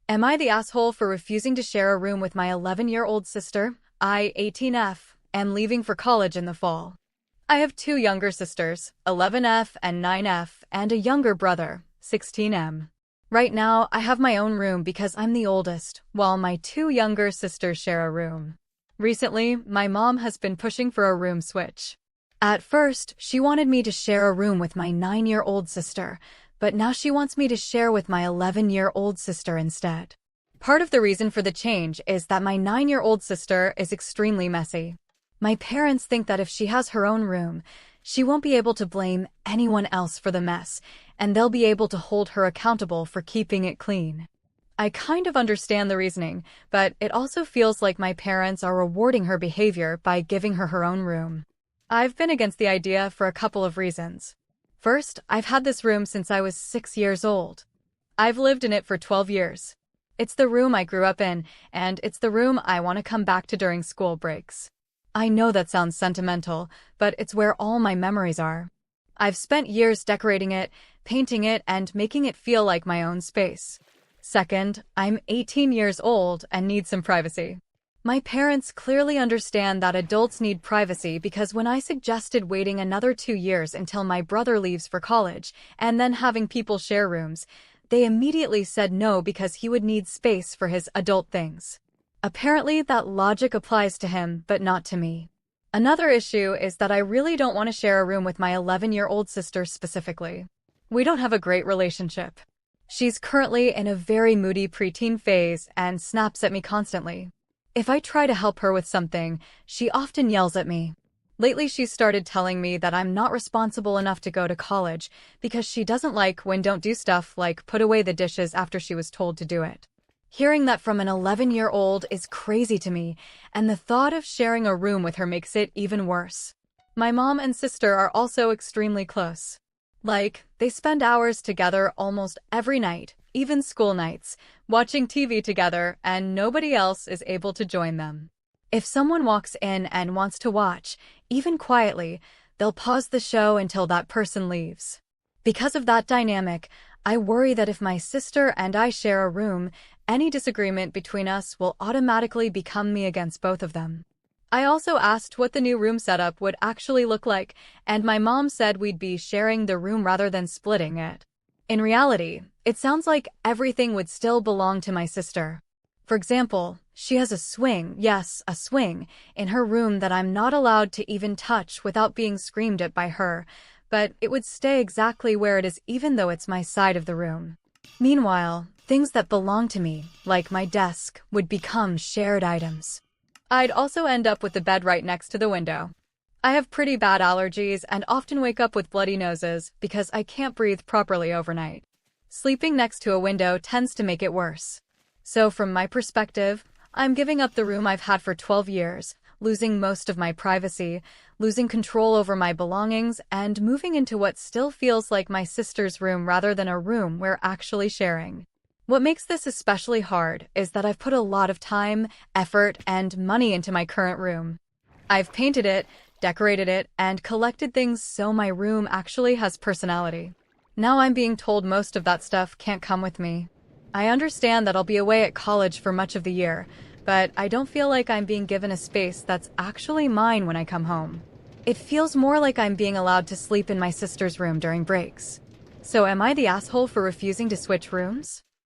Am I the asshole for refusing to share a room with my 11-year-old sister? I, 18F, am leaving for college in the fall. I have two younger sisters, 11F and 9F, and a younger brother, 16M. Right now, I have my own room because I'm the oldest, while my two younger sisters share a room. Recently, my mom has been pushing for a room switch. At first, she wanted me to share a room with my 9-year-old sister, but now she wants me to share with my 11-year-old sister instead. Part of the reason for the change is that my 9-year-old sister is extremely messy. My parents think that if she has her own room, she won't be able to blame anyone else for the mess, and they'll be able to hold her accountable for keeping it clean. I kind of understand the reasoning, but it also feels like my parents are rewarding her behavior by giving her her own room. I've been against the idea for a couple of reasons. First, I've had this room since I was 6 years old. I've lived in it for 12 years. It's the room I grew up in, and it's the room I want to come back to during school breaks. I know that sounds sentimental, but it's where all my memories are. I've spent years decorating it, painting it, and making it feel like my own space. Second, I'm 18 years old and need some privacy. My parents clearly understand that adults need privacy because when I suggested waiting another 2 years until my brother leaves for college and then having people share rooms, they immediately said no because he would need space for his adult things. Apparently, that logic applies to him, but not to me. Another issue is that I really don't want to share a room with my 11-year-old sister specifically. We don't have a great relationship. She's currently in a very moody preteen phase and snaps at me constantly. If I try to help her with something, she often yells at me. Lately, she's started telling me that I'm not responsible enough to go to college because she doesn't like when don't do stuff like put away the dishes after she was told to do it. Hearing that from an 11-year-old is crazy to me, and the thought of sharing a room with her makes it even worse. My mom and sister are also extremely close. They spend hours together almost every night, even school nights, watching TV together, and nobody else is able to join them. If someone walks in and wants to watch, even quietly, they'll pause the show until that person leaves. Because of that dynamic, I worry that if my sister and I share a room, any disagreement between us will automatically become me against both of them. I also asked what the new room setup would actually look like, and my mom said we'd be sharing the room rather than splitting it. In reality, it sounds like everything would still belong to my sister. For example, she has a swing, yes, a swing, in her room that I'm not allowed to even touch without being screamed at by her, but it would stay exactly where it is even though it's my side of the room. Meanwhile, things that belong to me, like my desk, would become shared items. I'd also end up with the bed right next to the window. I have pretty bad allergies and often wake up with bloody noses because I can't breathe properly overnight. Sleeping next to a window tends to make it worse. So from my perspective, I'm giving up the room I've had for 12 years, losing most of my privacy, losing control over my belongings, and moving into what still feels like my sister's room rather than a room we're actually sharing. What makes this especially hard is that I've put a lot of time, effort, and money into my current room. I've painted it, decorated it, and collected things so my room actually has personality. Now I'm being told most of that stuff can't come with me. I understand that I'll be away at college for much of the year, but I don't feel like I'm being given a space that's actually mine when I come home. It feels more like I'm being allowed to sleep in my sister's room during breaks. So am I the asshole for refusing to switch rooms?